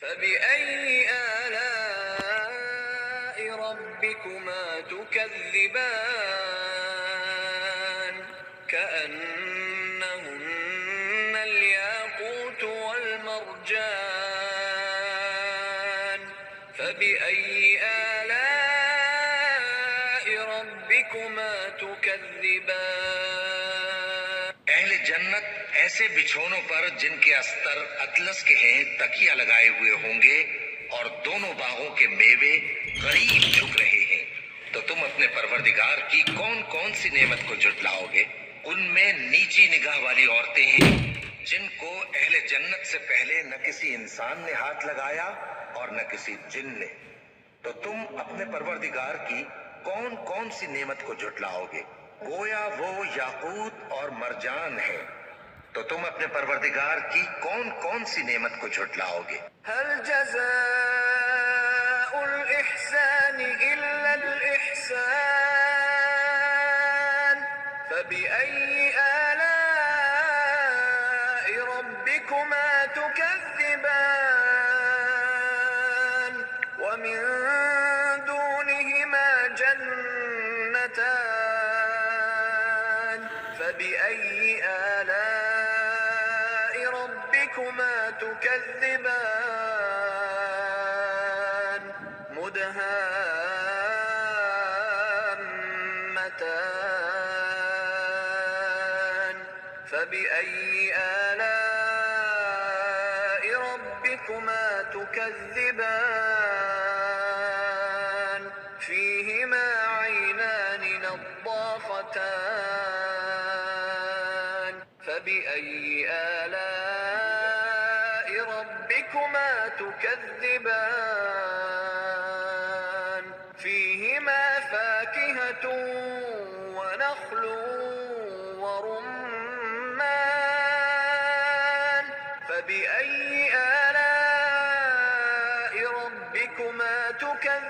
فبأي آلاء ربكما تكذبان كأنهن الياقوت والمرجان فبأي آلاء ربكما تكذبان اہل جنت ایسے بچھونوں پر جن کے استر اطلس کے ہیں تکیہ لگائے ہوئے ہوں گے اور دونوں باغوں کے میوے قریب جھک رہے ہیں، تو تم اپنے پروردگار کی کون کون سی نعمت کو جھٹلاؤ گے؟ ان میں نیچی نگاہ والی عورتیں ہیں جن کو اہل جنت سے پہلے نہ کسی انسان نے ہاتھ لگایا اور نہ کسی جن نے، تو تم اپنے پروردگار کی کون کون سی نعمت کو جھٹلاؤ گے؟ گویا وہ یاقوت اور مرجان ہے، تو تم اپنے پروردگار کی کون کون سی نعمت کو جھٹلاؤ گے؟ هل جزاء الإحسان إلا الإحسان فبأي آلاء ربكما تكذبان ومن دونهما جنتان فبأي آلاء ربكما تكذبان مدهامتان فبأي آلاء ربكما تكذبان فيهما عينان نضاختان فبأي آلاء ربكما تكذبان فيهما فاكهة ونخل ورمان فبأي آلاء ربكما تكذبان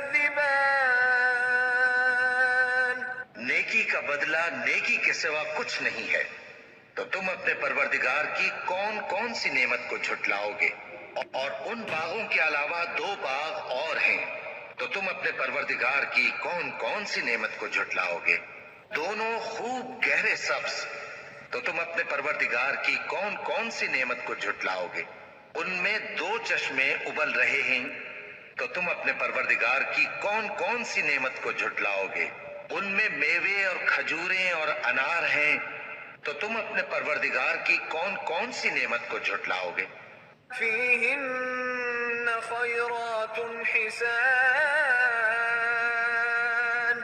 نیکی کا بدلہ نیکی کے سوا کچھ نہیں ہے، تو تم اپنے پروردگار کی کون کون سی نعمت کو جھٹلاؤ گے؟ اور ان باغوں کے علاوہ دو باغ اور ہیں، تو تم اپنے پروردگار کی کون کون سی نعمت کو جھٹلاؤ گے؟ دونوں خوب گہرے سبز، تو تم اپنے پروردگار کی کون کون سی نعمت کو جھٹلاؤ گے؟ ان میں دو چشمے ابل رہے ہیں، تو تم اپنے پروردگار کی کون کون سی نعمت کو جھٹلاؤ گے؟ ان میں میوے اور کھجوریں اور انار ہیں، تو تم اپنے پروردگار کی کون کون سی نعمت کو جھٹلاؤ گے؟ فيهن خيرات حسان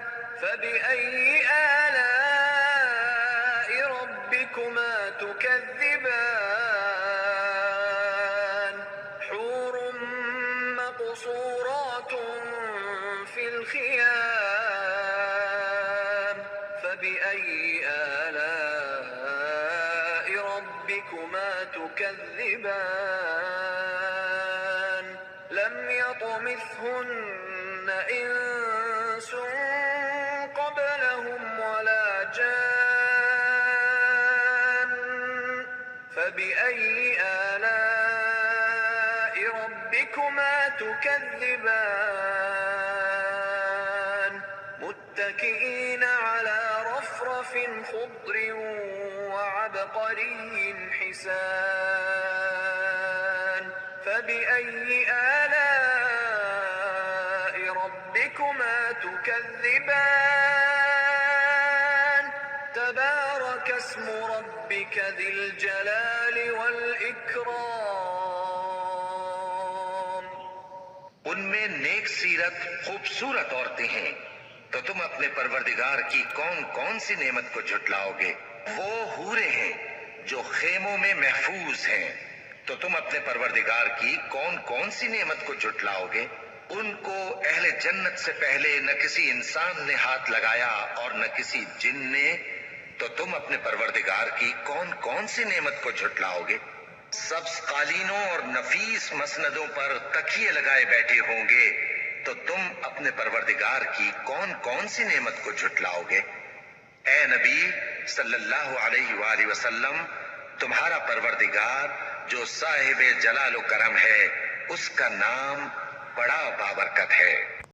فبأي آلاء ربكما تكذبان حور مقصورات في الخيام فبأي آلاء ربكما تكذبان لم يطمثهن إنس قبلهم ولا جان فبأي آلاء ربكما تكذبان متكئين على رفرف خضر وعبقري حسان فبأي آلاء ربكما تكذبان تبارك اسم ربك ذي الجلال والإكرام ان میں نیک سیرت خوبصورت عورتیں ہیں، تو تم اپنے پروردگار کی کون کون سی نعمت کو جھٹلاؤ گے؟ وہ حوریں ہیں جو خیموں میں محفوظ ہیں، تو تم اپنے پروردگار کی کون کون سی نعمت کو جھٹلاؤ گے؟ ان کو اہل جنت سے پہلے نہ کسی انسان نے ہاتھ لگایا اور نہ کسی جن نے، تو تم اپنے پروردگار کی کون کون سی نعمت کو جھٹلاؤ گے؟ سبز قالینوں اور نفیس مسندوں پر تکیے لگائے بیٹھے ہوں گے، تو تم اپنے پروردگار کی کون کون سی نعمت کو جھٹلاؤ گے؟ اے نبی صلی اللہ علیہ وآلہ وسلم، تمہارا پروردگار جو صاحب جلال و کرم ہے، اس کا نام بڑا بابرکت ہے۔